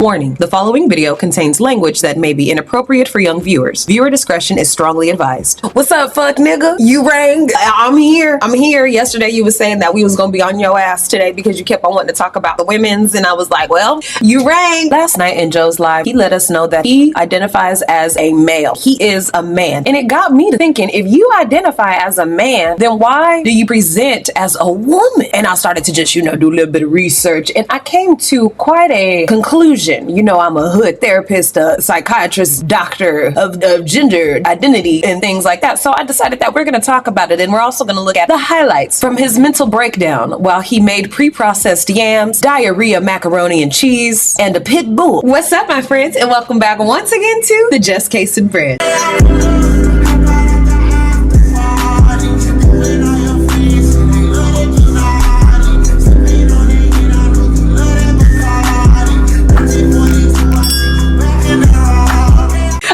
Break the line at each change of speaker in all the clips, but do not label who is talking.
Warning, the following video contains language that may be inappropriate for young viewers. Viewer discretion is strongly advised. What's up, fuck nigga? You rang? I'm here. Yesterday you was saying that we was gonna be on your ass today because you kept on wanting to talk about the women's, and I was like, well, you rang. Last night in Joe's live, he let us know that he identifies as a male. He is a man. And it got me to thinking, if you identify as a man, then why do you present as a woman? And I started to just, do a little bit of research, and I came to quite a conclusion. I'm a hood therapist, a psychiatrist, doctor of gender identity and things like that. So I decided that we're going to talk about it, and we're also going to look at the highlights from his mental breakdown while he made pre-processed yams, diarrhea, macaroni and cheese, and a pit bull. What's up, my friends, and welcome back once again to the Just Case and Bread.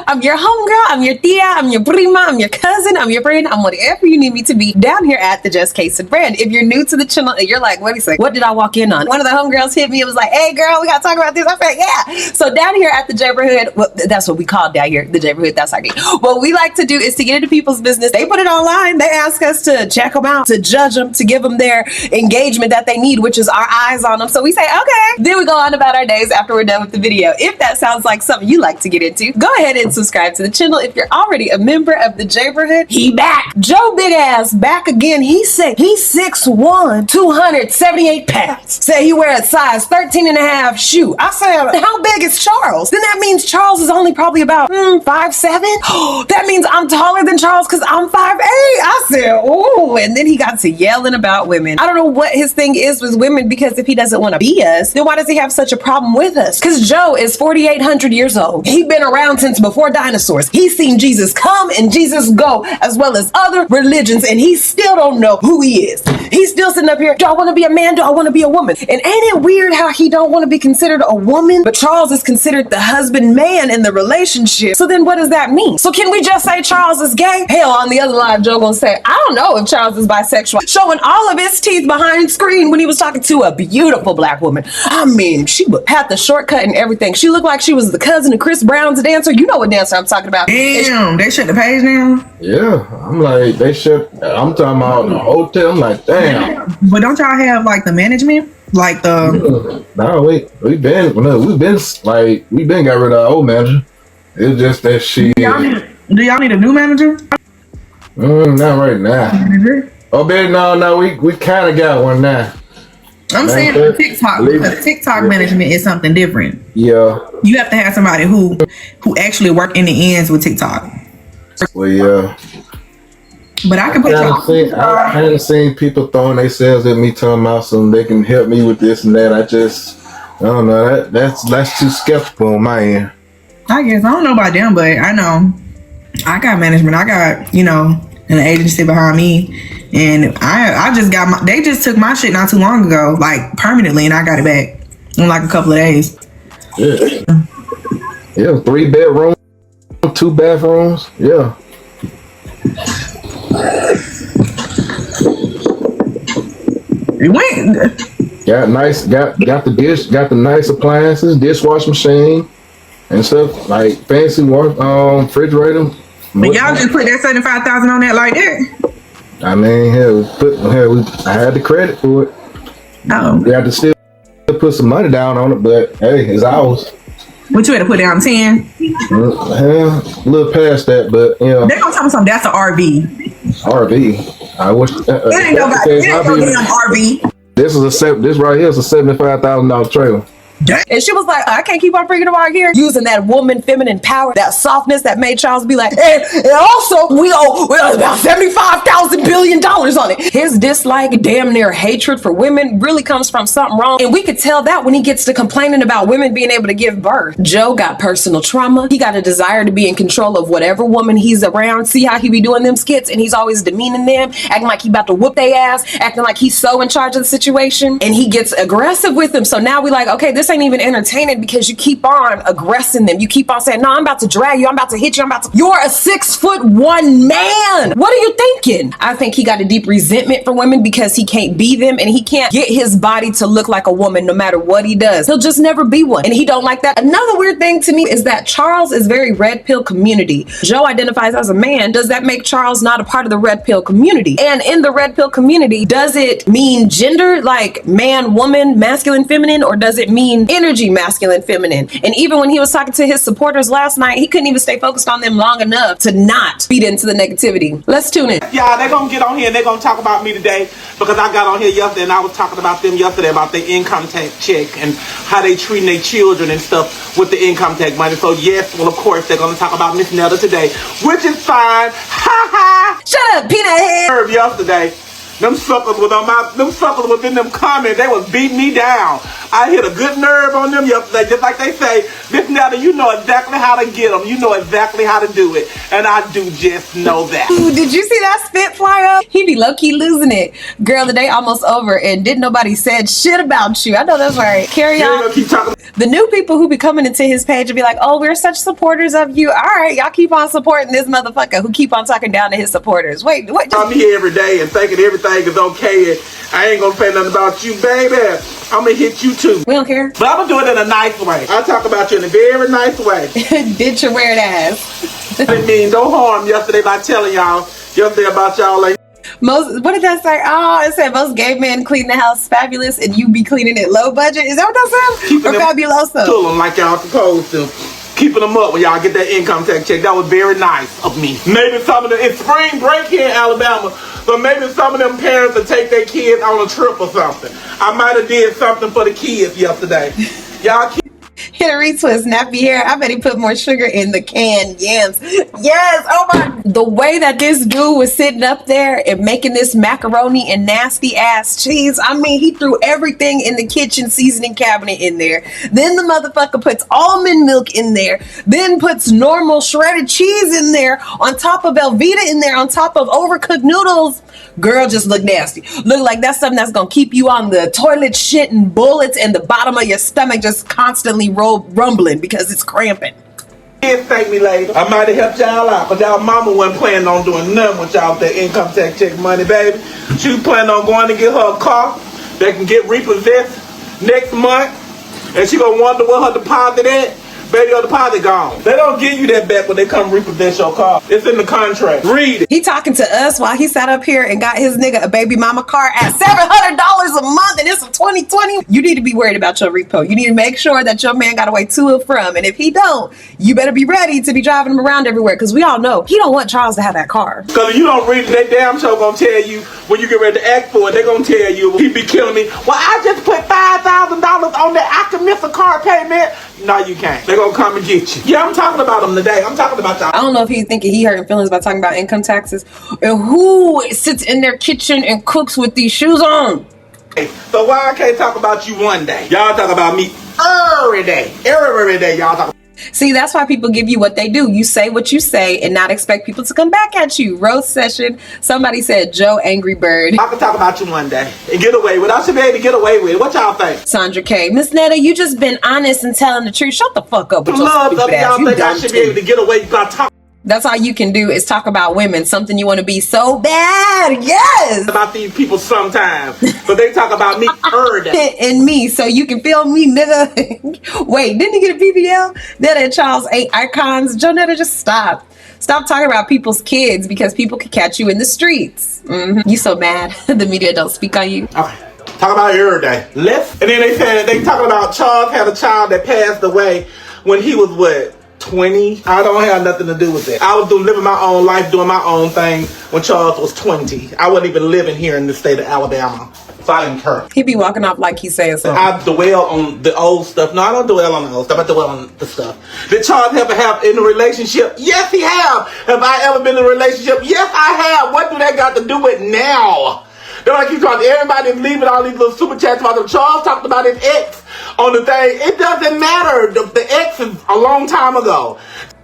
I'm your homegirl, I'm your tia, I'm your prima, I'm your cousin, I'm your friend, I'm whatever you need me to be down here at the Just Case and Bread. If you're new to the channel and you're like, wait a second, what did I walk in on? One of the homegirls hit me, it was like, hey girl, we gotta talk about this. I said, yeah. So down here at the Neighborhood, well, that's what we call down here, the Neighborhood, that's our name. What we like to do is to get into people's business. They put it online, they ask us to check them out, to judge them, to give them their engagement that they need, which is our eyes on them. So we say, okay. Then we go on about our days after we're done with the video. If that sounds like something you like to get into, go ahead and subscribe to the channel. If you're already a member of the Neighborhood, he back. Joe big ass back again. He said he's 6'1", 278 pounds. Said he wear a size 13.5 shoe. I said, how big is Charles? Then that means Charles is only probably about 5'7". That means I'm taller than Charles because I'm 5'8". I said, oh, and then he got to yelling about women. I don't know what his thing is with women, because if he doesn't want to be us, then why does he have such a problem with us? Because Joe is 4,800 years old. He been around since before dinosaurs. He's seen Jesus come and Jesus go, as well as other religions, and he still don't know who he is. He's still sitting up here, do I want to be a man? Do I want to be a woman? And ain't it weird how he don't want to be considered a woman, but Charles is considered the husband man in the relationship? So then what does that mean? So can we just say Charles is gay? Hell, on the other live, Joe gonna say, I don't know if Charles is bisexual, showing all of his teeth behind screen when he was talking to a beautiful black woman. I mean, she had the shortcut and everything. She looked like she was the cousin of Chris Brown's dancer. You know what dancer I'm talking about.
Damn, they shut the page now?
Yeah, I'm like, I'm talking about the hotel. I'm like, damn.
But don't y'all have like the management? Like the...
No, we've been got rid of our old manager. It's just that she...
Do y'all need a new manager?
Not right now. Manager? Oh, baby, no, we kind of got one now.
I'm saying for TikTok, because TikTok management is something different.
Yeah.
You have to have somebody who actually work in the ends with TikTok.
Well, yeah.
But I can put
I haven't seen people throwing themselves at me talking about something they can help me with this and that. I don't know. That's too skeptical on my end.
I guess I don't know about them, but I know I got management. I got, an agency behind me. And I just got they just took my shit not too long ago, like permanently, and I got it back in like a couple of days.
Yeah, 3 bedrooms, 2 bathrooms. Yeah.
It went.
Got the nice appliances, dishwasher machine, and stuff like fancy refrigerator.
But y'all just put that $75,000 on that like that.
I mean, I had the credit for it.
Oh.
We had to still put some money down on it, but hey, it's ours.
What you had to put down, 10?
A little past that, but
they're gonna tell me something. That's an RV.
RV. I wish.
It ain't no damn RV.
This right here is a $75,000 trailer.
And she was like, I can't keep on freaking about here, using that woman feminine power, that softness that made Charles be like, and also we owe about $75,000 billion on it. His dislike, damn near hatred for women really comes from something wrong, and we could tell that when he gets to complaining about women being able to give birth. Joe got personal trauma. He got a desire to be in control of whatever woman he's around. See how he be doing them skits, and he's always demeaning them, acting like he about to whoop their ass, acting like he's so in charge of the situation, and he gets aggressive with them. So now we like, okay, this this ain't even entertaining because you keep on aggressing them. You keep on saying, no, I'm about to drag you. I'm about to hit you. You're a 6'1" man. What are you thinking? I think he got a deep resentment for women because he can't be them and he can't get his body to look like a woman no matter what he does. He'll just never be one. And he don't like that. Another weird thing to me is that Charles is very red pill community. Joe identifies as a man. Does that make Charles not a part of the red pill community? And in the red pill community, does it mean gender, like man, woman, masculine, feminine, or does it mean energy, masculine, feminine? And even when he was talking to his supporters last night, he couldn't even stay focused on them long enough to not feed into the negativity. Let's tune in.
Yeah, they're gonna get on here and they're gonna talk about me today because I got on here yesterday and I was talking about them yesterday about their income tax check and how they treating their children and stuff with the income tax money. So yes, well of course they're gonna talk about Miss Netta today, which is fine. Ha ha!
Shut up, peanut head!
Yesterday, them suckers was in them comments. They was beating me down. I hit a good nerve on them yesterday, just like they say, Miss Netta, you know exactly how to get them. You know exactly how to do it. And I do just know that.
Ooh, did you see that spit fly up? He be low-key losing it. Girl, the day almost over and didn't nobody said shit about you. I know that's right. Carry on.
Keep talking.
The new people who be coming into his page and be like, oh, we're such supporters of you. All right, y'all keep on supporting this motherfucker who keep on talking down to his supporters. Wait, what?
I'm here every day and thinking everything is okay and I ain't gonna say nothing about you, baby. I'm gonna hit you too.
We don't care.
But I'm gonna do it in a nice way. I talk about you in a very nice way.
Bitch, your weird ass.
I didn't mean no harm yesterday by telling y'all yesterday about y'all like
most, what did that say? Oh, it said most gay men clean the house fabulous and you be cleaning it low budget. Is that what that said?
keeping
Or
them
fabuloso?
to them like y'all supposed to. Keeping them up when y'all get that income tax check. That was very nice of me. Maybe some of them, it's spring break here in Alabama, so maybe some of them parents will take their kids on a trip or something. I might have did something for the kids yesterday. Y'all keep
Hit a retwist, nappy hair. I bet he put more sugar in the canned yams. Yes, oh my. The way that this dude was sitting up there and making this macaroni and nasty ass cheese. I mean, he threw everything in the kitchen seasoning cabinet in there. Then the motherfucker puts almond milk in there. Then puts normal shredded cheese in there. On top of Velveeta in there. On top of overcooked noodles. Girl, just look nasty. Look like that's something that's gonna keep you on the toilet shitting bullets and the bottom of your stomach just constantly rumbling because it's cramping.
kids thank me later. I might have helped y'all out, but y'all mama wasn't planning on doing nothing with y'all with that income tax check money, baby. She was planning on going to get her a car that can get repossessed next month, and she gonna wonder what her deposit at. Baby, your deposit gone. They don't give you that back when they come repossess your car. It's in the contract. Read it.
He talking to us while he sat up here and got his nigga a baby mama car at $700 a month, and it's a 2020. You need to be worried about your repo. You need to make sure that your man got away to and from, and if he don't, you better be ready to be driving him around everywhere, because we all know he don't want Charles to have that car.
Because if you don't read it, they damn sure gonna tell you when you get ready to act for it. They gonna tell you he be killing me. Well, I just put $5,000 on that. I can miss a car payment. No, you can't. They gonna come and get you. Yeah, I'm talking about them today. I'm talking about y'all.
I don't know if he's thinking he hurting feelings by talking about income taxes, and who sits in their kitchen and cooks with these shoes on.
So why I can't talk about you one day? Y'all talk about me every day. Every day y'all talk.
See, that's why people give you what they do. You say what you say and not expect people to come back at you. Roast session. Somebody said Joe Angry Bird.
I can talk about you one day and get away with it. I should be able to get away with it. What y'all think?
Sandra K. Miss Netta, you just been honest and telling the truth. Shut the fuck up with your
Love
stupid
y'all
ass. You
think I
dumb
should be able to
too.
get away by talking
That's all you can do is talk about women. Something you want to be so bad. Yes.
about these people sometimes, but they talk about me every day.
And me, so you can feel me, nigga. Wait, didn't he get a BBL? Netta and Charles ain't icons. Joe Netta, just stop. Stop talking about people's kids because people can catch you in the streets. You so mad the media don't speak on you.
Okay. Talk about it every day. And then they said they talking about Charles had a child that passed away when he was what? 20. I don't have nothing to do with it. I was living my own life, doing my own thing when Charles was 20. I wasn't even living here in the state of Alabama. So I didn't care.
He be walking off like he's saying something.
I dwell on the old stuff. No, I don't dwell on the old stuff. I dwell on the stuff. Did Charles ever have in a relationship? Yes, he have. Have I ever been in a relationship? Yes, I have. What do that got to do with now? They're like you talking. Everybody's leaving all these little super chats about them. Charles talked about his ex on the thing. It doesn't matter. The ex is a long time ago.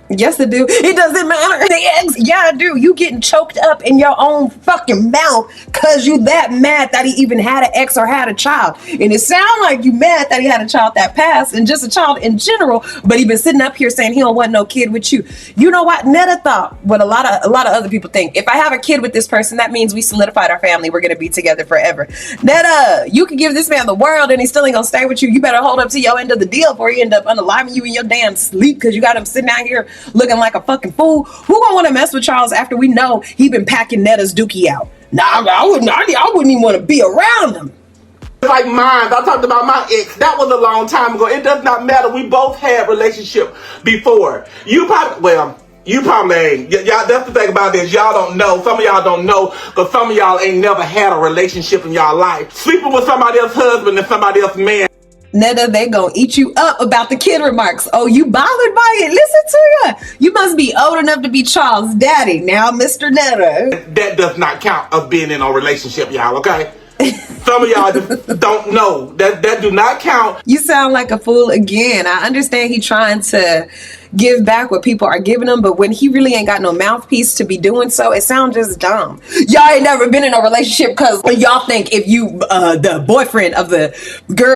Yes, it do. It doesn't matter. The eggs, yeah, I do. You getting choked up in your own fucking mouth because you that mad that he even had an ex or had a child. And it sounds like you mad that he had a child that passed and just a child in general, but he been sitting up here saying he don't want no kid with you. You know what? Netta thought what a lot of other people think. If I have a kid with this person, that means we solidified our family. We're going to be together forever. Netta, you can give this man the world and he still ain't going to stay with you. You better hold up to your end of the deal before he end up unaliving you in your damn sleep because you got him sitting out here looking like a fucking fool. Who gonna want to mess with Charles after we know he been packing Netta's dookie out? Nah, I wouldn't even want to be around him.
Like mine, I talked about my ex. That was a long time ago. It does not matter. We both had relationship before. You probably ain't. Y'all, that's the thing about this. Y'all don't know. Some of y'all don't know because some of y'all ain't never had a relationship in y'all life. Sleeping with somebody else's husband and somebody else's man.
Netta, they gonna eat you up about the kid remarks. Oh, you bothered by it? Listen to ya. You must be old enough to be Charles' daddy now, Mr. Netta.
That does not count of being in a relationship, y'all, okay? Some of y'all just don't know. That do not count.
You sound like a fool again. I understand he trying to give back what people are giving him, but when he really ain't got no mouthpiece to be doing so, it sounds just dumb. Y'all ain't never been in a relationship because y'all think if you the boyfriend of the girl,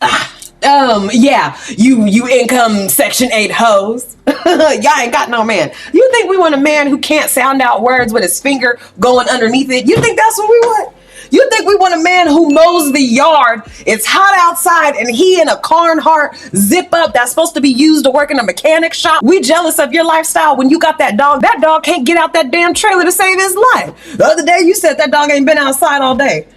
you income section 8 hoes. Y'all ain't got no man. You think we want a man who can't sound out words with his finger going underneath it? You think that's what we want? You think we want a man who mows the yard? It's hot outside and he in a Carhartt zip up that's supposed to be used to work in a mechanic shop. We jealous of your lifestyle when you got that dog. That dog can't get out that damn trailer to save his life. The other day you said that dog ain't been outside all day.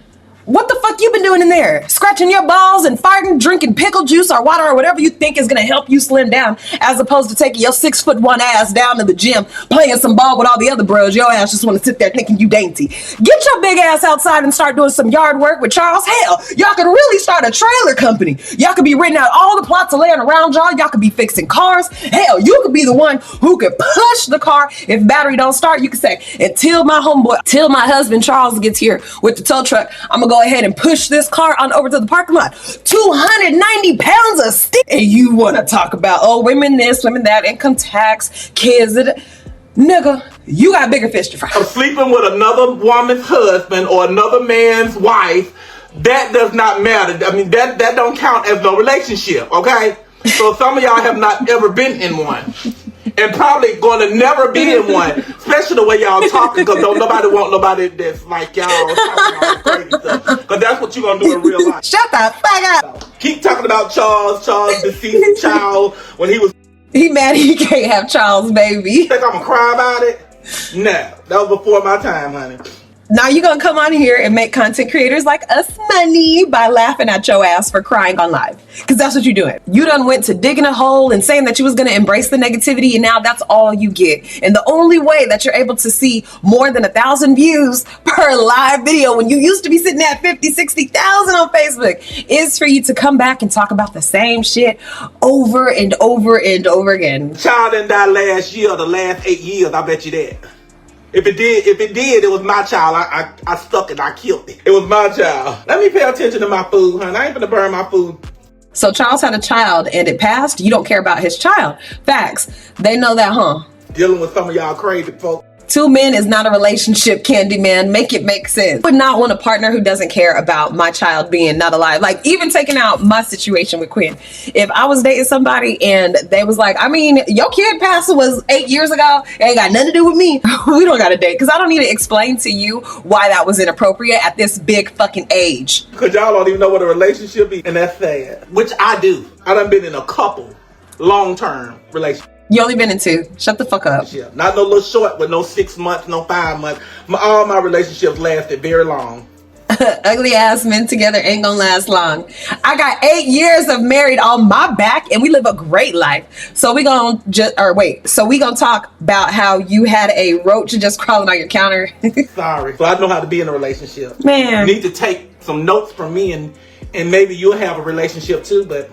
What the fuck you been doing in there? Scratching your balls and farting, drinking pickle juice or water or whatever you think is gonna help you slim down, as opposed to taking your 6'1" ass down to the gym, playing some ball with all the other bros. Your ass just wanna sit there thinking you dainty. Get your big ass outside and start doing some yard work with Charles. Hell, y'all could really start a trailer company. Y'all could be renting out all the plots of land around y'all. Y'all could be fixing cars. Hell, you could be the one who could push the car. If battery don't start, you could say, till my husband Charles gets here with the tow truck, I'm gonna go ahead and push this car on over to the parking lot. 290 pounds of stick. And you want to talk about, oh, women this, women that, income tax, kids. Nigga, you got bigger fish to fry.
Sleeping with another woman's husband or another man's wife, that does not matter. I mean, that don't count as no relationship, okay? So some of y'all have not ever been in one. And probably going to never be in one, especially the way y'all talking, because don't nobody want nobody that's like y'all talking all crazy stuff. Because that's what you're going to do in real life.
Shut the fuck up.
Keep talking about Charles deceased child when he was.
He mad he can't have Charles' baby.
Think I'm going to cry about it? Nah, that was before my time, honey.
Now you're gonna come on here and make content creators like us money by laughing at your ass for crying on live. Because that's what you're doing. You done went to digging a hole and saying that you was gonna embrace the negativity, and now that's all you get. And the only way that you're able to see more than 1,000 views per live video when you used to be sitting at 50, 60,000 on Facebook is for you to come back and talk about the same shit over and over and over again.
Child didn't die last year or the last 8 years, I bet you that. If it did, it was my child. I stuck it. I killed it. It was my child. Let me pay attention to my food, honey. I ain't gonna burn my food.
So Charles had a child and it passed. You don't care about his child. Facts. They know that, huh?
Dealing with some of y'all crazy folks.
2 men is not a relationship, Candyman. Make it make sense. I would not want a partner who doesn't care about my child being not alive. Like, even taking out my situation with Quinn. If I was dating somebody and they was like, I mean, your kid passed was 8 years ago. It ain't got nothing to do with me. We don't got to date. Because I don't need to explain to you why that was inappropriate at this big fucking age.
Because y'all don't even know what a relationship is. And that's sad. Which I do. I done been in a couple long-term relationships.
You only been in 2. Shut the fuck up.
Yeah, not no little short with no 6 months, no 5 months. All my relationships lasted very long.
Ugly ass men together ain't gonna last long. I got 8 years of married on my back and we live a great life. So we gonna talk about how you had a roach just crawling on your counter.
Sorry. So I know how to be in a relationship.
Man.
You need to take some notes from me and maybe you'll have a relationship too, but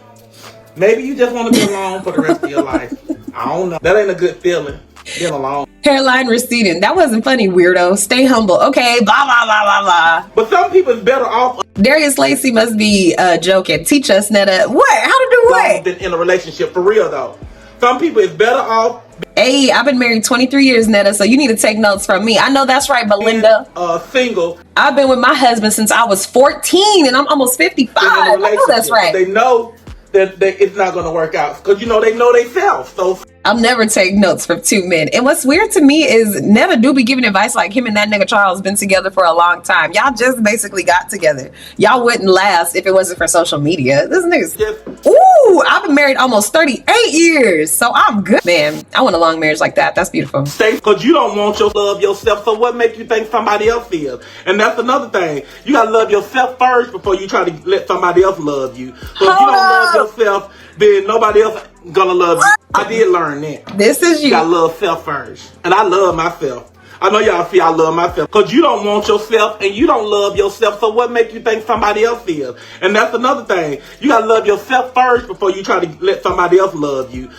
maybe you just want to be alone for the rest of your life. I don't know. That ain't a good feeling. Being alone.
Hairline receding. That wasn't funny, weirdo. Stay humble. Okay, blah, blah, blah, blah, blah.
But some people is better off.
Darius Lacey must be joking. Teach us, Netta. What? How to do what?
Been in a relationship for real, though. Some people is better off
Hey, I've been married 23 years, Netta, so you need to take notes from me. I know that's right, Belinda.
single.
I've been with my husband since I was 14 and I'm almost 55. I know that's right.
They know that it's not going to work out because, they know themselves. So
I'll never take notes from two men. And what's weird to me is Netta do be giving advice like him and that nigga Charles been together for a long time. Y'all just basically got together. Y'all wouldn't last if it wasn't for social media. This nigga's... Ooh, I've been married almost 38 years. So I'm good. Man, I want a long marriage like that. That's beautiful.
Because you don't want your love yourself. So what makes you think somebody else is? And that's another thing. You got to love yourself first before you try to let somebody else love you. So if you don't love yourself, then nobody else gonna love you. I did learn that.
This is you.
I love self first. And I love myself. I know y'all see I love myself. Because you don't want yourself and you don't love yourself. So what makes you think somebody else is? And that's another thing. You gotta love yourself first before you try to let somebody else love you.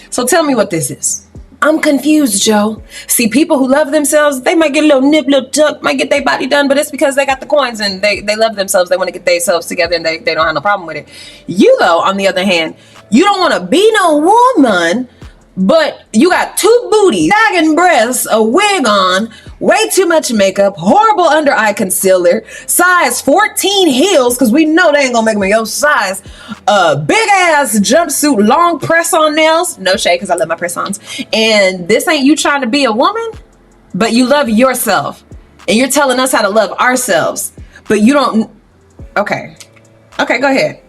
So tell me what this is. I'm confused, Joe. See, people who love themselves, they might get a little nip, little tuck, might get their body done, but it's because they got the coins and they love themselves. They want to get themselves together and they don't have no problem with it. You, though, on the other hand, you don't want to be no woman, but you got two booties, sagging breasts, a wig on, way too much makeup, horrible under eye concealer, size 14 heels, because we know they ain't gonna make me your size, big ass jumpsuit, long press on nails, no shade because I love my press ons, and this ain't you trying to be a woman, but you love yourself, and you're telling us how to love ourselves, but you don't. Okay, go ahead.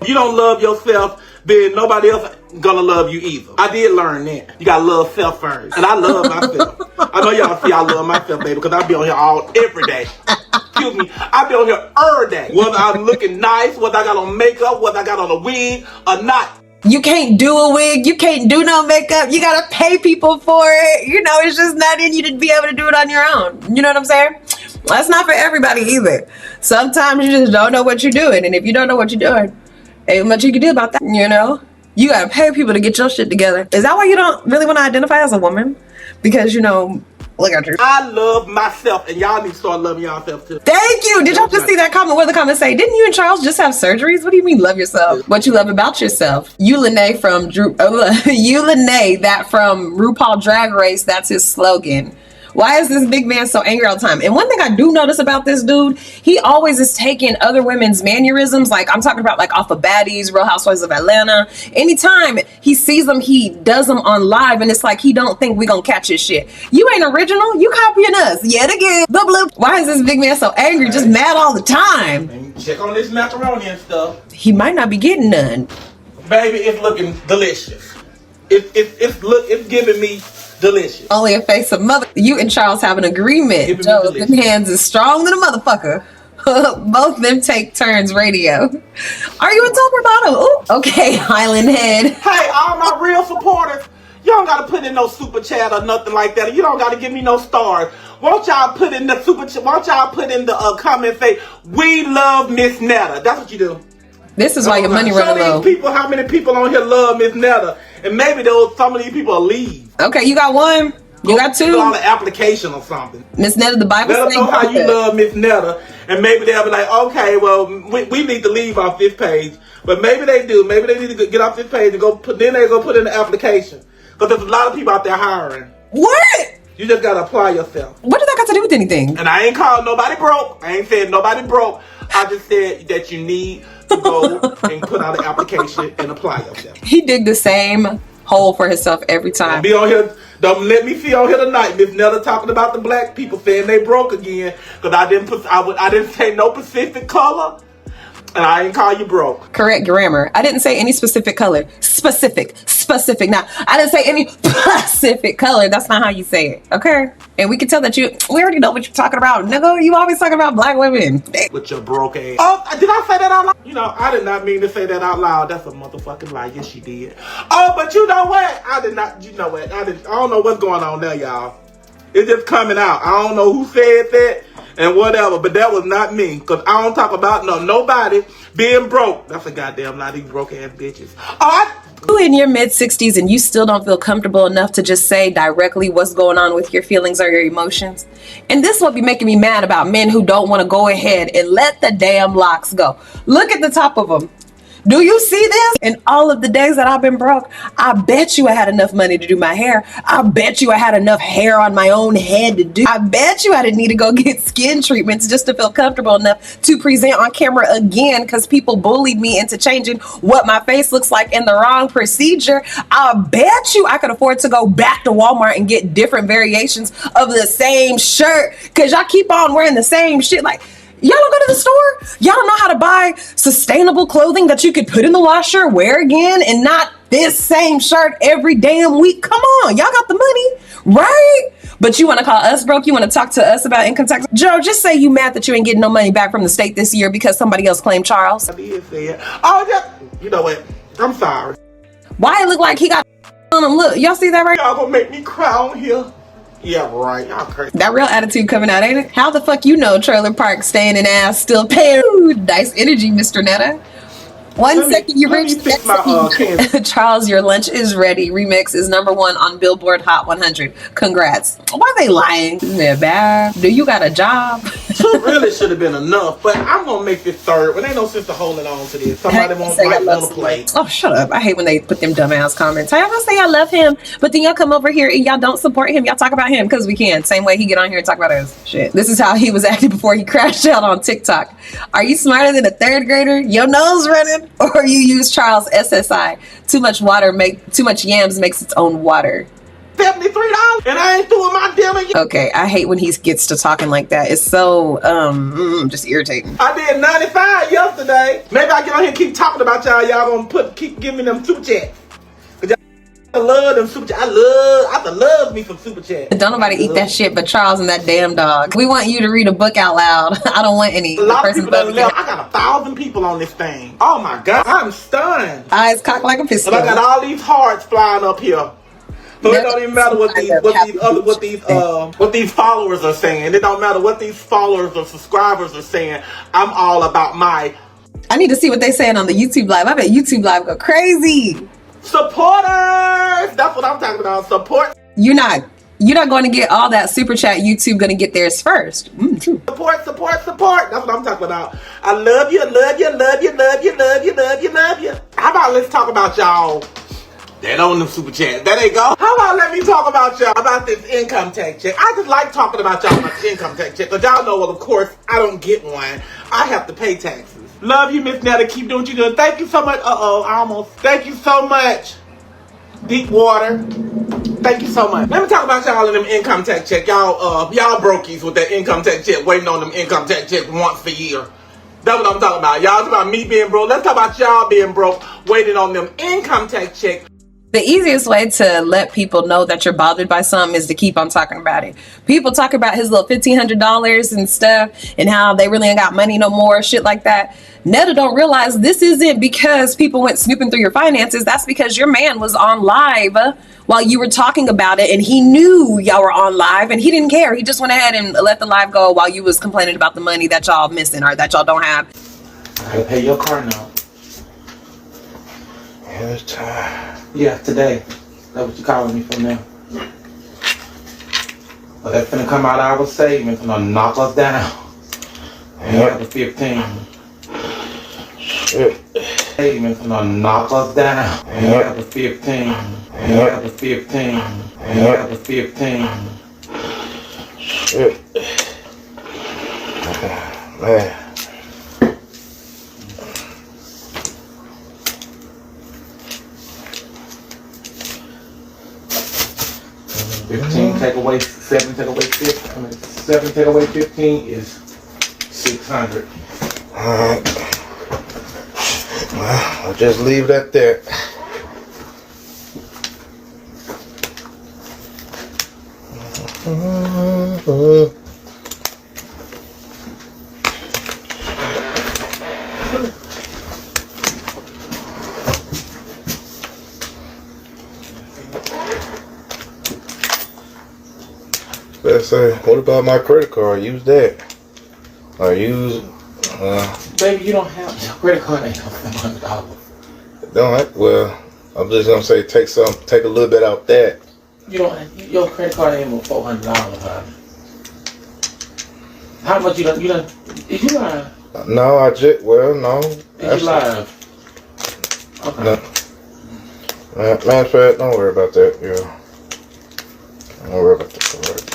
You don't love yourself, then nobody else gonna love you either. I did learn that. You gotta love self first. And I love myself. I know y'all see I love myself, baby, because I be on here every day. Excuse me. I be on here every day. Whether I'm looking nice, whether I got on makeup, whether I got on a wig or not.
You can't do a wig. You can't do no makeup. You gotta pay people for it. It's just not in you to be able to do it on your own. You know what I'm saying? That's not for everybody either. Sometimes you just don't know what you're doing. And if you don't know what you're doing, ain't much you can do about that, You gotta pay people to get your shit together. Is that why you don't really want to identify as a woman? Because, look at you.
I love myself, and y'all need to start loving yourself too.
Thank you. Did y'all just see that comment? What did the comment say? Didn't you and Charles just have surgeries? What do you mean love yourself? What you love about yourself? Lene from that from RuPaul Drag Race, that's his slogan. Why is this big man so angry all the time? And one thing I do notice about this dude, he always is taking other women's mannerisms. Like I'm talking about like off of Baddies, Real Housewives of Atlanta. Anytime he sees them, he does them on live. And it's like, he don't think we gonna catch his shit. You ain't original. You copying us yet again. Bloop, bloop. Why is this big man so angry? Just mad all the time.
And check on this macaroni and stuff.
He might not be getting none.
Baby, it's looking delicious. It's giving me delicious.
Only a face of mother. You and Charles have an agreement. Joe, them hands is strong than a motherfucker. Both of them take turns radio. Are you in talk about him? Ooh. Okay, Highland Head.
Hey, all my real supporters, you don't gotta put in no super chat or nothing like that. You don't gotta give me no stars. Won't y'all put in the super chat? Won't y'all put in the comment say, "We love Miss Netta"? That's what you do.
This is why your money running low.
People, how many people on here love Miss Netta? And maybe some of these people will leave.
Okay, you got one. You got two.
On the application or something.
Miss Netta, the Bible.
Let them know how you love Miss Netta, and maybe they'll be like, okay, well, we need to leave off this page. But maybe they do. Maybe they need to get off this page and then they go put in the application. Because there's a lot of people out there hiring.
What?
You just gotta apply yourself.
What does that got to do with anything?
And I ain't called nobody broke. I ain't said nobody broke. I just said that you need to go and put out an application and apply yourself.
He dig the same hole for himself every time.
Be on here. Don't let me see on here tonight. Miss Netta talking about the black people saying they broke again. Because I didn't say no specific color. And I ain't call you broke. Correct
grammar. I didn't say any specific color. Specific. Now, I didn't say any specific color. That's not how you say it. Okay? And we can tell that we already know what you're talking about. Nigga, you always talking about black women.
With your broke ass. Oh, did I say that out loud? I did not mean to say that out loud. That's a motherfucking lie. Yes, she did. Oh, but you know what? I did not. You know what? I don't know what's going on there, y'all. It's just coming out. I don't know who said that and whatever, but that was not me. Because I don't talk about nobody being broke. That's a goddamn lie, these broke ass bitches.
You in your mid-60s and you still don't feel comfortable enough to just say directly what's going on with your feelings or your emotions. And this will be making me mad about men who don't want to go ahead and let the damn locks go. Look at the top of them. Do you see this? In all of the days that I've been broke, I bet you I had enough money to do my hair. I bet you I had enough hair on my own head to do. I bet you I didn't need to go get skin treatments just to feel comfortable enough to present on camera again because people bullied me into changing what my face looks like in the wrong procedure. I bet you I could afford to go back to Walmart and get different variations of the same shirt because y'all keep on wearing the same shit. Like, y'all don't go to the store? Y'all don't know how to buy sustainable clothing that you could put in the washer, wear again, and not this same shirt every damn week? Come on, y'all got the money, right? But you want to call us broke? You want to talk to us about income tax? Joe, just say you mad that you ain't getting no money back from the state this year because somebody else claimed Charles.
I did say it. Oh, yeah. You know what? I'm sorry.
Why it look like he got on him? Look, y'all see that right?
Y'all gonna make me cry on here. Yeah, right. Y'all crazy.
That real attitude coming out, ain't it? How the fuck you know trailer park staying in ass still paying? Ooh, nice energy, Mr. Netta. One second you
let me
reach,
fix
next
my,
second Charles, your lunch is ready. Remix is #1 on Billboard Hot 100. Congrats. Why they lying? Isn't that bad? Do you got a job?
Two really should have been enough, but I'm gonna make this third. When ain't no sense of holding on to this. Somebody won't like on the plate.
Oh, shut up. I hate when they put them dumbass comments. Y'all gonna say I love him, but then y'all come over here and y'all don't support him. Y'all talk about him because we can. Same way he get on here and talk about us. Shit. This is how he was acting before he crashed out on TikTok. Are you smarter than a third grader? Your nose running? Or you use Charles SSI? Too much yams makes its own water.
$73 and I ain't doing my damn.
Okay, I hate when he gets to talking like that. It's so just irritating.
I did 95 yesterday. Maybe I get on here and keep talking about y'all. Y'all gonna keep giving me them super chats. I love them super chats. I love me some super chats.
Don't nobody eat that shit but Charles and that damn dog. We want you to read a book out loud. I don't want any.
A lot of people done left. I got 1,000 people on this thing. Oh my god, I'm stunned.
Eyes cocked like a pistol.
And I got all these hearts flying up here. So it don't even matter what these followers are saying. It don't matter what these followers or subscribers are saying. I'm all about my.
I need to see what they saying on the YouTube live. I bet YouTube live go crazy.
Supporters. That's what I'm talking about. Support.
You're not going to get all that super chat. YouTube going to get theirs first. True.
Support. That's what I'm talking about. I love you, love you, love you, love you, love you, love you, love you. How about let's talk about y'all that own them super chat. There they go. How about let me talk about y'all about this income tax check. I just like talking about y'all about the income tax check because y'all know, well, of course, I don't get one. I have to pay taxes. Love you, Miss Netta. Keep doing what you're doing. Thank you so much. Thank you so much. Deep water. Thank you so much. Let me talk about y'all in them income tax check. Y'all brokies with that income tax check, waiting on them income tax check once a year. That's what I'm talking about. Y'all talk about me being broke. Let's talk about y'all being broke, waiting on them income tax check.
The easiest way to let people know that you're bothered by something is to keep on talking about it. People talk about his little $1,500 and stuff and how they really ain't got money no more, shit like that. Netta don't realize this isn't because people went snooping through your finances. That's because your man was on live while you were talking about it and he knew y'all were on live and he didn't care. He just went ahead and let the live go while you was complaining about the money that y'all missing or that y'all don't have.
I gotta pay your car now.
Yeah, it's time.
Yeah, today. That's what you calling me for now. But that's gonna come out of our savings, gonna knock us down. Yeah, the 15.
Shit.
Savings gonna knock us down. Yeah, the 15. Yeah, the 15. Yeah, the 15.
Shit. Man.
15 take away 7 take away 15. 7 take away 15 is 600.
Alright. Well, I'll just leave that there. Let's say, what about my credit card? Use that. Or use,
Baby, you don't have your credit card ain't no $700.
don't, well, I'm just gonna say take a little bit out that.
You don't, your credit card ain't even $400, honey. How much you done, is you lying?
No, no.
Is you lying?
No. Matter of fact, don't worry about that. Yeah. Don't worry about that.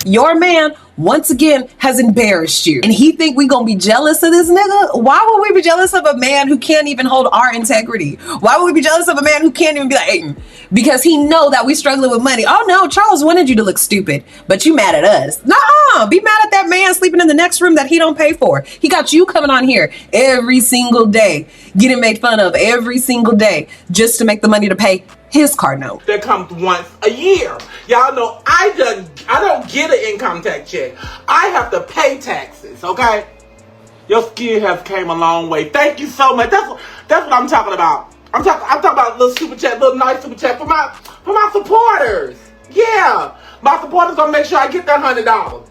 Your man, once again, has embarrassed you. And he think we gonna be jealous of this nigga? Why would we be jealous of a man who can't even hold our integrity? Why would we be jealous of a man who can't even be like, hey, because he know that we struggling with money. Oh no, Charles wanted you to look stupid, but you mad at us. Nuh-uh, be mad at that man sleeping in the next room that he don't pay for. He got you coming on here every single day, getting made fun of every single day, just to make the money to pay his car note.
That comes once a year. Y'all know I don't get an income tax check. I have to pay taxes, okay? Your skin has came a long way. Thank you so much. That's what I'm talking about. I'm talking about little super chat, little nice super chat for my supporters. Yeah. My supporters gonna make sure I get that $100.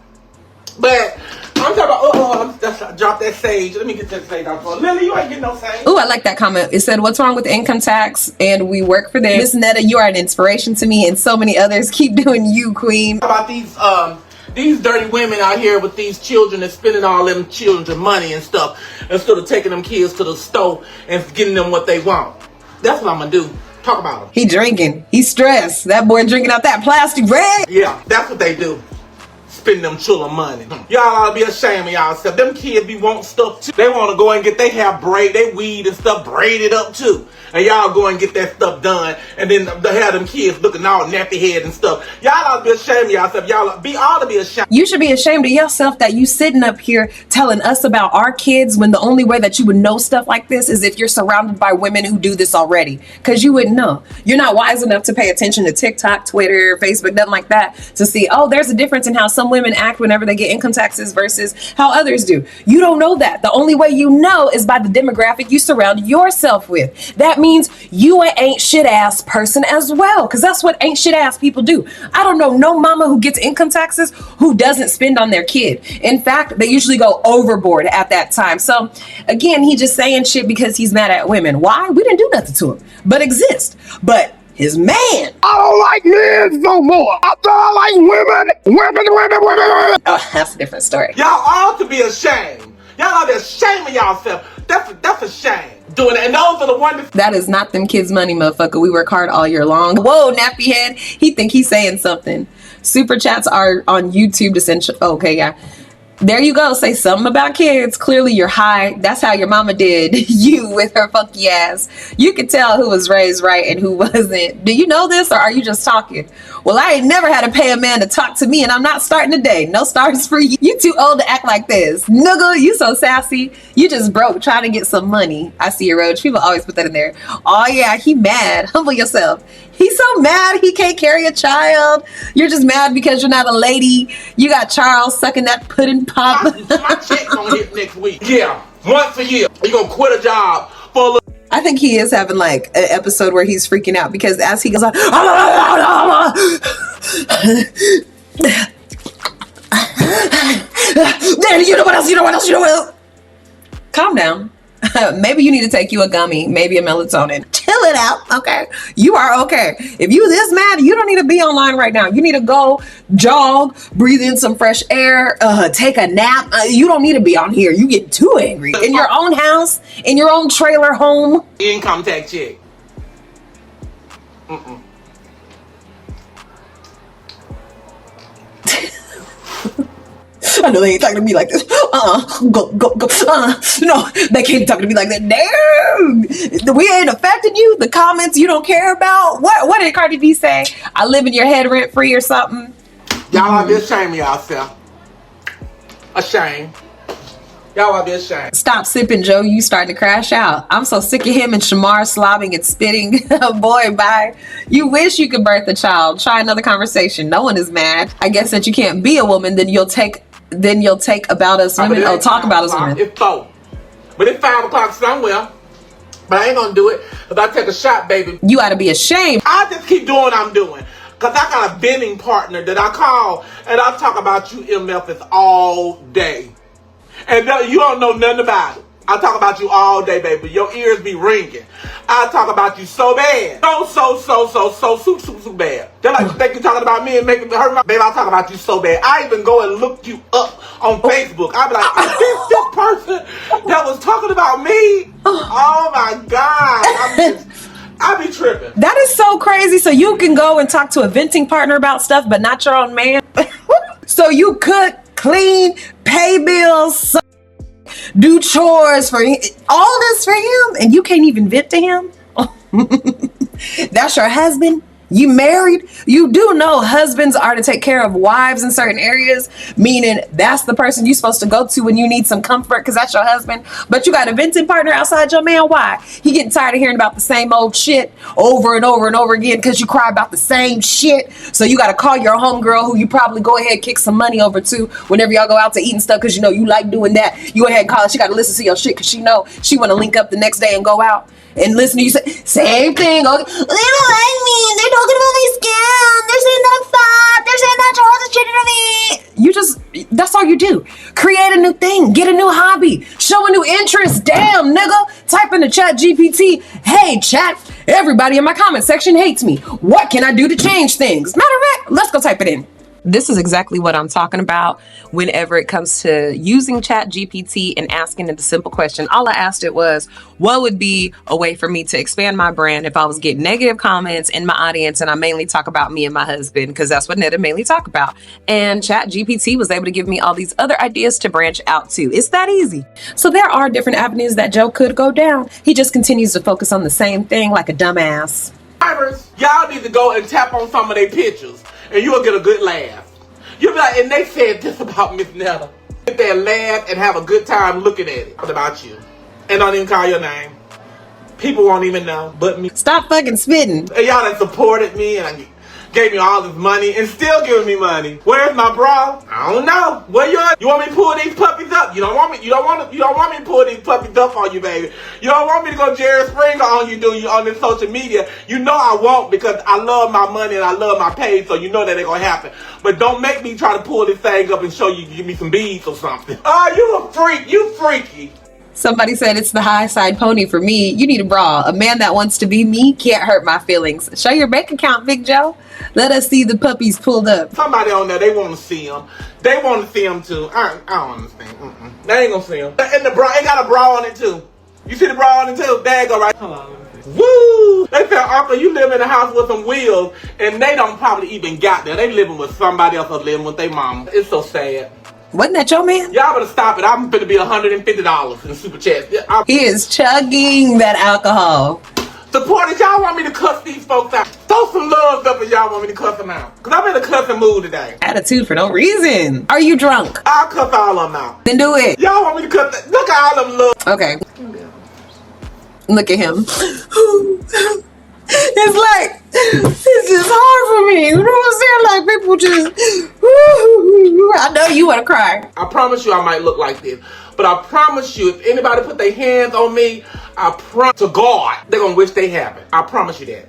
But I'm talking about, drop that sage. Let me get that sage out for Lily, you ain't getting no sage.
Ooh, I like that comment. It said, what's wrong with income tax? And we work for them. Miss Netta, you are an inspiration to me and so many others. Keep doing you, queen.
About these dirty women out here with these children and spending all them children's money and stuff instead of taking them kids to the store and getting them what they want. That's what I'm gonna do. Talk about them.
He drinking. He stressed. That boy drinking out that plastic rag.
Yeah, that's what they do. Spend them children money. Y'all ought to be ashamed of y'all stuff. Them kids be want stuff too. They want to go and get their hair braided, they weed and stuff braided up too. And y'all go and get that stuff done. And then they have them kids looking all nappy head and stuff. Y'all ought to be ashamed of y'all stuff. Y'all ought to be ashamed.
You should be ashamed of yourself that you sitting up here telling us about our kids when the only way that you would know stuff like this is if you're surrounded by women who do this already. Because you wouldn't know. You're not wise enough to pay attention to TikTok, Twitter, Facebook, nothing like that to see, oh, there's a difference in how some women act whenever they get income taxes versus how others do. You don't know that. The only way you know is by the demographic you surround yourself with. That means you an ain't shit ass person as well, because that's what ain't shit ass people do. I don't know no mama who gets income taxes who doesn't spend on their kid. In fact, they usually go overboard at that time. So again, he just saying shit because he's mad at women. Why? We didn't do nothing to him but exist. But his man,
I don't like men no more. I don't like women.
Oh, that's a different story.
Y'all ought to be ashamed. Y'all ought to be ashamed of yourself. That's a shame. Doing it. And those are the ones
that is not them kids' money, motherfucker. We work hard all year long. Whoa, nappy head. He think he's saying something. Super chats are on YouTube to send. Okay, yeah. There you go. Say something about kids. Clearly you're high. That's how your mama did you with her funky ass. You could tell who was raised right and who wasn't. Do you know this or are you just talking? Well, I ain't never had to pay a man to talk to me and I'm not starting today. No stars for you. You too old to act like this. Nigga, you so sassy. You just broke trying to get some money. I see your roach. People always put that in there. Oh yeah, he mad. Humble yourself. He's so mad he can't carry a child. You're just mad because you're not a lady. You got Charles sucking that pudding pop.
my check gonna hit next week. Yeah, once a year. You gonna quit a job for a little.
I think he is having like an episode where he's freaking out because as he goes on, then you know what else? Calm down. Maybe you need to take you a gummy, maybe a melatonin. Chill it out, okay? You are okay. If you this mad, you don't need to be online right now. You need to go jog, breathe in some fresh air, take a nap. You don't need to be on here. You get too angry. In your own house, in your own trailer home.
Income tax check.
I know they ain't talking to me like this. Go. No, they can't talk to me like that. Damn, we ain't affecting you. The comments you don't care about. What did Cardi B say? I live in your head rent free or something.
Y'all ought to be ashamed of yourself. Ashamed. Y'all ought to be ashamed.
Stop sipping, Joe. You starting to crash out. I'm so sick of him and Shamar slobbing and spitting. Boy, bye. You wish you could birth a child. Try another conversation. No one is mad. I guess that you can't be a woman, then you'll take about us women. Oh, talk about us women.
It's 4. But it's 5 o'clock somewhere. But I ain't gonna do it if I take a shot, baby.
You ought to be ashamed.
I just keep doing what I'm doing. Cause I got a vending partner that I call and I talk about you MFs all day. And you don't know nothing about it. I talk about you all day, baby. Your ears be ringing. I talk about you so bad. So bad. They're like, think you talking about me and making me hurt my... Baby, I talk about you so bad. I even go and look you up on Facebook. I be like, is this person that was talking about me? Oh my God. I be tripping.
That is so crazy. So you can go and talk to a venting partner about stuff, but not your own man. So you cook, clean, pay bills, do chores for him, all this for him, and you can't even vent to him? That's your husband? You married? You do know husbands are to take care of wives in certain areas, meaning that's the person you're supposed to go to when you need some comfort because that's your husband. But you got a venting partner outside your man. Why? He getting tired of hearing about the same old shit over and over and over again because you cry about the same shit. So you got to call your homegirl who you probably go ahead and kick some money over to whenever y'all go out to eat and stuff because you know you like doing that. You go ahead and call her. She got to listen to your shit because she know she want to link up the next day and go out and listen to you say same thing. Okay. They don't like me. They're talking about my scam. They're saying that I'm fat. They're saying that Charles is cheating on me. You just, that's all you do. Create a new thing. Get a new hobby. Show a new interest. Damn, nigga. Type in the chat GPT. Hey, chat. Everybody in my comment section hates me. What can I do to change things? Matter of fact, let's go type it in. This is exactly what I'm talking about whenever it comes to using Chat GPT and asking it the simple question. All I asked it was, what would be a way for me to expand my brand if I was getting negative comments in my audience and I mainly talk about me and my husband, because that's what Netta mainly talk about. And Chat GPT was able to give me all these other ideas to branch out to. It's that easy. So there are different avenues that Joe could go down. He just continues to focus on the same thing like a dumbass.
Y'all need to go and tap on some of their pictures and you'll get a good laugh. You'll be like, and they said this about Miss Netta. Sit there and laugh and have a good time looking at it. What about you? And don't even call your name. People won't even know but me.
Stop fucking spitting.
And y'all that supported me and gave me all this money and still giving me money. Where's my bra? I don't know. Where you at? You want me to pull these puppies up? You don't want me to pull these puppies up on you, baby. You don't want me to go Jerry Springer on you on this social media. You know I won't because I love my money and I love my pay, so you know that ain't gonna happen. But don't make me try to pull this thing up and show you, give me some beads or something. Oh, you a freak. You freaky.
Somebody said it's the high side pony for me. You need a bra. A man that wants to be me can't hurt my feelings. Show your bank account, Big Joe. Let us see the puppies pulled up.
Somebody on there, they want to see them. They want to see them too. I don't understand. They ain't gonna see them. And the bra, it got a bra on it too. You see the bra on it too? There you go, right? Hold on. Woo! They said, Uncle, you live in a house with some wheels, and they don't probably even got there. They living with somebody else or living with their mom. It's so sad.
Wasn't that your man?
Y'all better stop it. I'm gonna be $150 in super chats.
He is chugging that alcohol.
Supporters, y'all want me to cuss these folks out. Throw some love up if y'all want me to cuss them out. Because I'm in a cussing mood today.
Attitude for no reason. Are you drunk?
I'll cuss all of them out.
Then do it.
Y'all want me to cuss? Look at all of them love.
Okay. Look at him. It's like, it's just hard for me. You know what I'm saying? Like, people just, I know you want to cry.
I promise you I might look like this. But I promise you, if anybody put their hands on me, I promise to God, they're going to wish they haven't. I promise you that.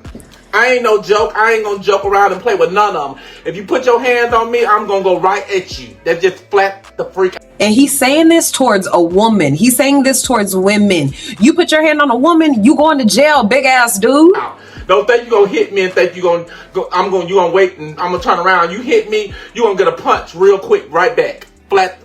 I ain't no joke. I ain't going to joke around and play with none of them. If you put your hands on me, I'm going to go right at you. That's just flat the freak.
And he's saying this towards a woman. He's saying this towards women. You put your hand on a woman, you going to jail, big ass dude.
Don't think you're going to hit me and think you're going to go, you going to wait and I'm going to turn around. You hit me, you're going to get a punch real quick right back. Flat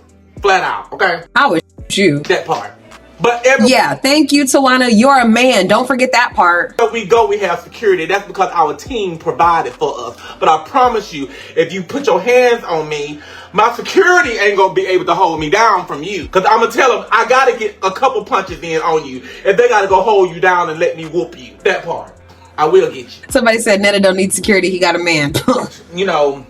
out, okay?
I would shoot.
That part. But
yeah, thank you, Tawana. You're a man. Don't forget that part.
If we go, we have security. That's because our team provided for us. But I promise you, if you put your hands on me, my security ain't going to be able to hold me down from you. Because I'm going to tell them, I got to get a couple punches in on you. If they got to go hold you down and let me whoop you. That part. I will get you.
Somebody said Netta don't need security. He got a man.
You know,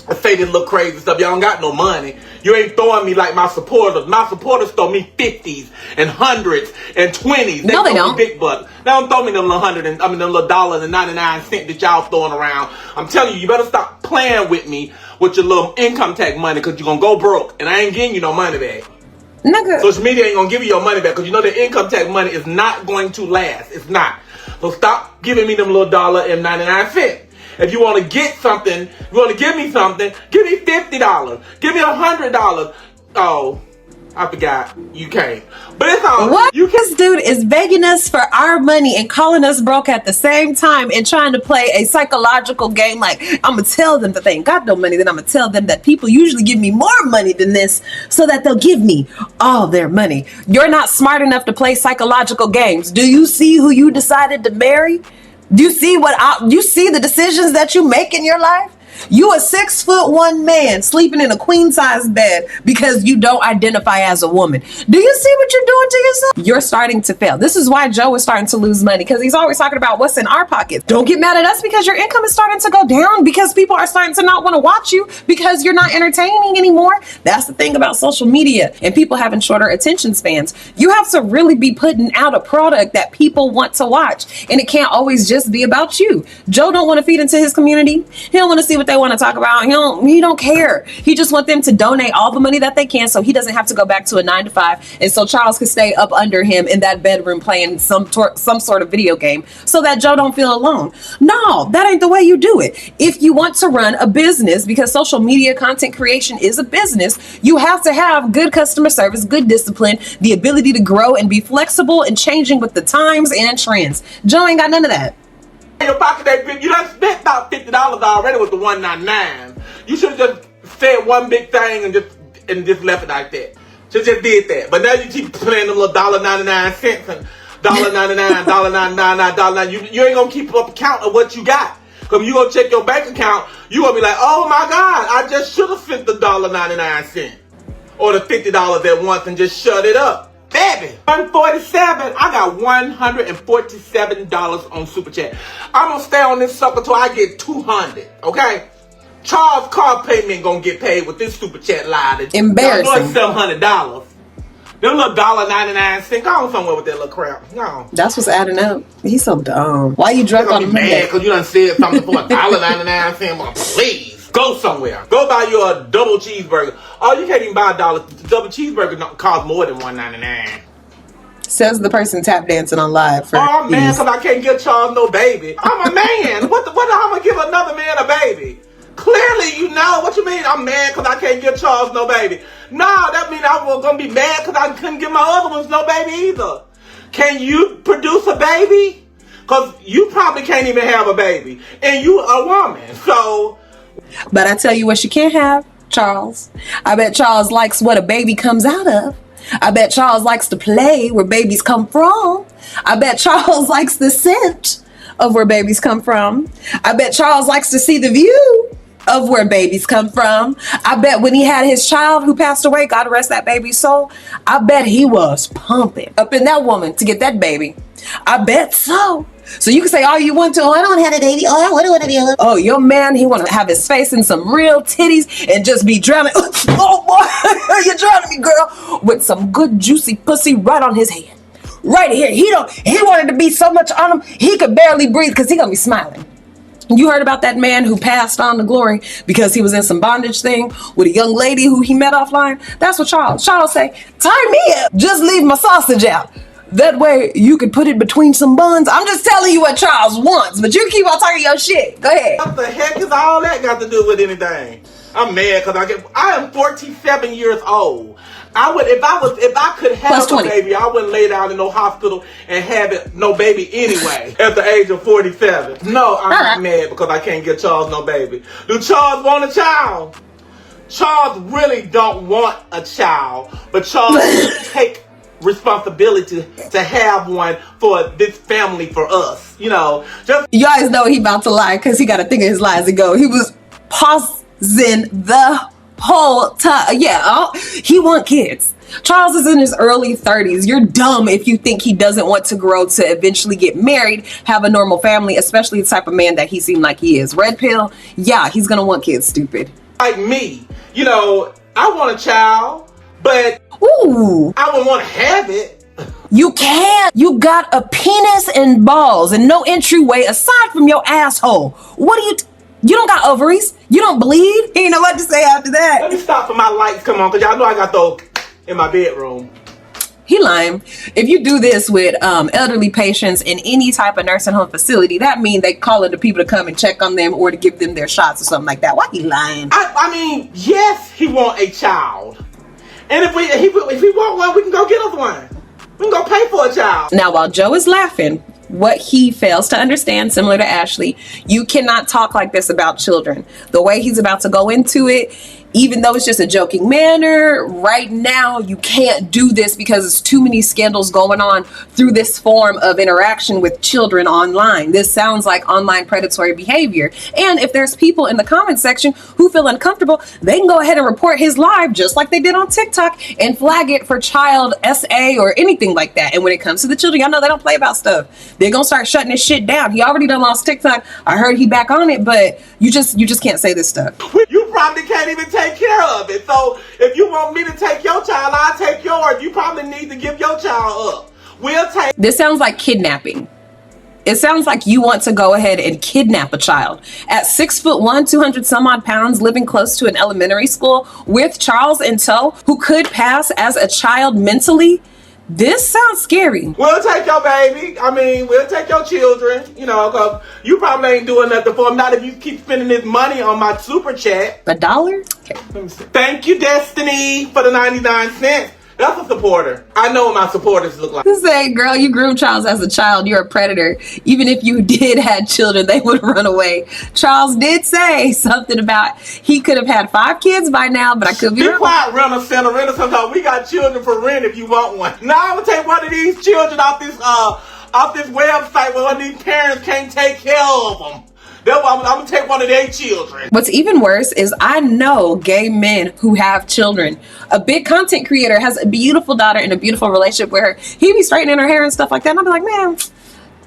I say this little crazy stuff. Y'all don't got no money. You ain't throwing me like my supporters. My supporters throw me 50s and 100s and 20s.
No, they don't.
Big bucks. They don't throw me them little them little $1.99 that y'all throwing around. I'm telling you, you better stop playing with me with your little income tax money because you're going to go broke. And I ain't getting you no money back.
Nigga.
Social media ain't going to give you your money back because you know the income tax money is not going to last. It's not. So stop giving me them little $1.99. If you want to get something, you want to give me something, give me $50. Give me $100. Oh, I forgot. You can't. But it's all
What?
you can.
This dude is begging us for our money and calling us broke at the same time and trying to play a psychological game like, I'm going to tell them that they ain't got no money, then I'm going to tell them that people usually give me more money than this so that they'll give me all their money. You're not smart enough to play psychological games. Do you see who you decided to marry? Do you see you see the decisions that you make in your life? You a 6'1" man sleeping in a queen size bed because you don't identify as a woman. Do you see what you're doing to yourself? You're starting to fail. This is why Joe is starting to lose money, because he's always talking about what's in our pockets. Don't get mad at us because your income is starting to go down, because people are starting to not want to watch you because you're not entertaining anymore. That's the thing about social media and people having shorter attention spans. You have to really be putting out a product that people want to watch, and it can't always just be about you. Joe don't want to feed into his community. He don't want to see what they want to talk about. He don't care. He just want them to donate all the money that they can so he doesn't have to go back to a 9-to-5, and so Charles can stay up under him in that bedroom playing some sort of video game so that Joe don't feel alone. No, that ain't the way you do it. If you want to run a business, because social media content creation is a business, you have to have good customer service, good discipline, the ability to grow and be flexible and changing with the times and trends. Joe ain't got none of that.
In your pocket, you done spent about $50 already with the $1.99. You should have just said one big thing and just left it like that. Just did that. But now you keep playing them little $1.99 cents and $1.99, $1.99, $1.99. You ain't gonna keep up count of what you got. Cause you gonna check your bank account, you gonna be like, oh my God, I just should have spent the $1.99 or the $50 at once and just shut it up. Baby, 147. I got $147 on Super Chat. I'm gonna stay on this sucker till I get 200. Okay? Charles' car payment gonna get paid with this Super Chat live.
Embarrassing.
$700. Them little $1.99. Go on somewhere with that little crap. No.
That's what's adding up. He's so dumb. Why you drunk on
Be
a
mad
Monday?
because you done said something for $1.99. Well, please. Go somewhere. Go buy you a double cheeseburger. Oh, you can't even buy $1. The double cheeseburger costs more than $1.99.
Says the person tap dancing on live. For
I'm mad
ease.
because I can't give Charles no baby. I'm a man. What I'm going to give another man a baby? Clearly, you know. What you mean I'm mad because I can't give Charles no baby? No, that means I was going to be mad because I couldn't give my other ones no baby either. Can you produce a baby? Because you probably can't even have a baby. And you a woman. So...
But I tell you what you can't have, Charles. I bet Charles likes what a baby comes out of. I bet Charles likes to play where babies come from. I bet Charles likes the scent of where babies come from. I bet Charles likes to see the view of where babies come from. I bet when he had his child who passed away, God rest that baby's soul, I bet he was pumping up in that woman to get that baby. I bet so. So you can say all you want to, oh, I don't have a baby. Oh, I want to be a... Oh, your man, he want to have his face in some real titties and just be drowning. Oh, boy, you're drowning me, girl. With some good, juicy pussy right on his head. Right here. He wanted to be so much on him, he could barely breathe because he going to be smiling. You heard about that man who passed on to glory because he was in some bondage thing with a young lady who he met offline? That's what Charles say, tie me up. Just leave my sausage out. That way you could put it between some buns. I'm just telling you what Charles wants, but you keep on talking your shit. Go ahead.
What the heck is all that got to do with anything? I'm mad because I am 47 years old. I would if I could have a baby, I wouldn't lay down in no hospital and have no baby anyway at the age of 47. No, I'm not mad because I can't get Charles no baby. Do Charles want a child? Charles really don't want a child, but Charles take responsibility to have one for this family, for us, you know. Just
you guys know he about to lie because he got to think of his lies ago. He was pausing the whole time. Yeah, he want kids. Charles is in his early 30s. You're dumb if you think he doesn't want to grow to eventually get married, have a normal family, especially the type of man that he seemed like he is. Red pill, yeah, he's gonna want kids, stupid.
Like me, you know, I want a child, but
ooh,
I would want to have it.
You can't. You got a penis and balls and no entryway aside from your asshole. What do you... You don't got ovaries. You don't bleed. You know what to say after that.
Let me stop for my lights come on, because y'all know I got those in my bedroom.
He lying. If you do this with elderly patients in any type of nursing home facility, that means they calling the people to come and check on them or to give them their shots or something like that. Why he lying?
I mean, yes, he want a child. And if we want one, we can go get us one. We can go pay for a child.
Now, while Joe is laughing, what he fails to understand, similar to Ashley, you cannot talk like this about children. The way he's about to go into it, even though it's just a joking manner, right now you can't do this because there's too many scandals going on through this form of interaction with children online. This sounds like online predatory behavior. And if there's people in the comment section who feel uncomfortable, they can go ahead and report his live just like they did on TikTok and flag it for child SA or anything like that. And when it comes to the children, y'all know they don't play about stuff. They're gonna start shutting this shit down. He already done lost TikTok. I heard he back on it, but you just can't say this stuff.
You probably can't even take care of it. So if you want me to take your child, I'll take yours. You probably need to give your child up. We'll take.
This sounds like kidnapping. It sounds like you want to go ahead and kidnap a child. At 6'1", 200 some odd pounds, living close to an elementary school with Charles in tow, who could pass as a child mentally. This sounds scary.
We'll take your baby. I mean, we'll take your children. You know, because you probably ain't doing nothing for them. Not if you keep spending this money on my super chat.
$1? Okay.
Let me see. Thank you, Destiny, for the 99 cents. That's a supporter. I know what my supporters look like.
Say, girl, you groomed Charles as a child. You're a predator. Even if you did have children, they would run away. Charles did say something about he could have had 5 kids by now, but I could be wrong.
quiet, Rental Center. Rental Center. We got children for rent if you want one. Now I'm gonna take one of these children off this website where one of these parents can't take care of them. I'm gonna take one of their children.
What's even worse is I know gay men who have children. A big content creator has a beautiful daughter and a beautiful relationship with her. He be straightening her hair and stuff like that. And I'll be like, man,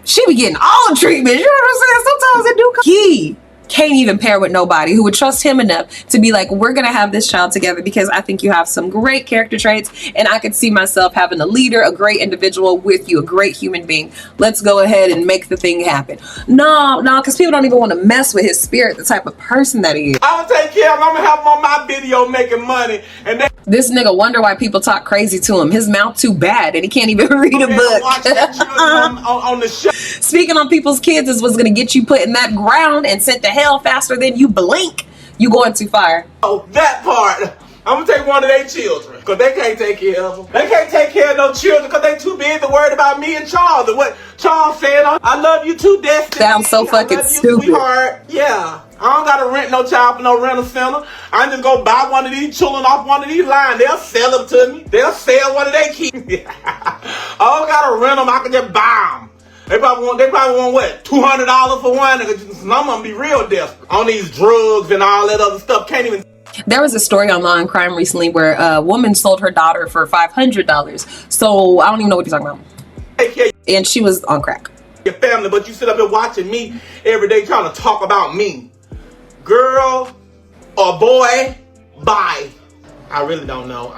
she be getting all the treatment. You know what I'm saying? Sometimes it do come. He can't even pair with nobody who would trust him enough to be like, we're gonna have this child together because I think you have some great character traits and I could see myself having a leader, a great individual with you, a great human being. Let's go ahead and make the thing happen. No, because people don't even want to mess with his spirit, the type of person that he is.
I'm gonna take care of him. I'm gonna have him on my video making money. And then
this nigga wonder why people talk crazy to him. His mouth too bad and he can't even read a book.
Watch that children on the show.
Speaking on people's kids is what's gonna get you put in that ground and sent to hell faster than you blink. You going too far.
Oh, that part. I'm gonna take one of their children because they can't take care of them. They can't take care of no children because they too busy worried about me and Charles and what Charles said. I love you too, Destiny.
Sounds so fucking
I love you,
stupid.
Sweetheart. Yeah. I don't gotta rent no child for no rental center. I just go buy one of these children off one of these lines. They'll sell them to me. They'll sell one of their kids. I don't gotta rent them. I can just buy them. They probably want what? $200 for one? Some of them be real desperate on these drugs and all that other stuff. Can't even.
There was a story on Law and Crime recently where a woman sold her daughter for $500. So I don't even know what you're talking about.
Take care of
And she was on crack.
your family, but you sit up here watching me every day trying to talk about me. Girl or boy, bye. I really don't know.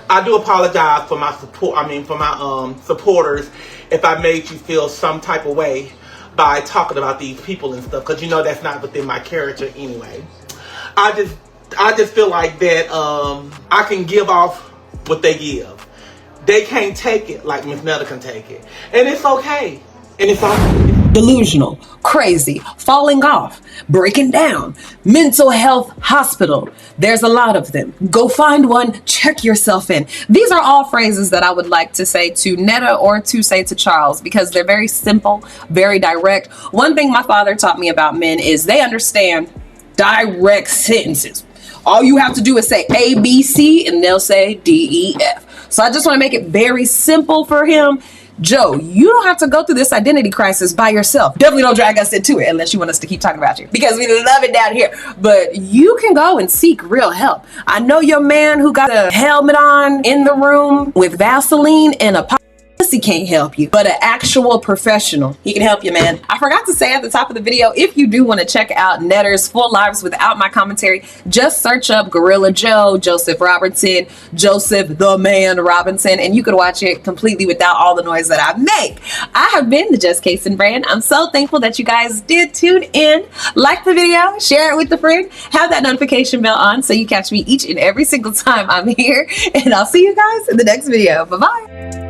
I do apologize for my support. For my supporters, if I made you feel some type of way by talking about these people and stuff, because you know that's not within my character anyway. I just feel like that I can give off what they give. They can't take it like Miss Netta can take it, and it's okay. And it's all
Delusional, crazy, falling off, breaking down, mental health hospital. There's a lot of them. Go find one, check yourself in. These are all phrases that I would like to say to Netta or to say to Charles because they're very simple, very direct. One thing my father taught me about men is they understand direct sentences. All you have to do is say A, B, C, and they'll say D, E, F. So I just want to make it very simple for him. Joe, you don't have to go through this identity crisis by yourself. Definitely don't drag us into it unless you want us to keep talking about you because we love it down here. But you can go and seek real help. I know your man who got a helmet on in the room with Vaseline and a he can't help you, but an actual professional, he can help you, man. I forgot to say at the top of the video, if you do want to check out Netta's full lives without my commentary, just search up Gorilla Joe, Joseph Robertson, Joseph the Man Robinson, and you can watch it completely without all the noise that I make. I have been the Just Kaysen brand. I'm so thankful that you guys did tune in. Like the video, share it with a friend, have that notification bell on so you catch me each and every single time I'm here, and I'll see you guys in the next video. Bye-bye.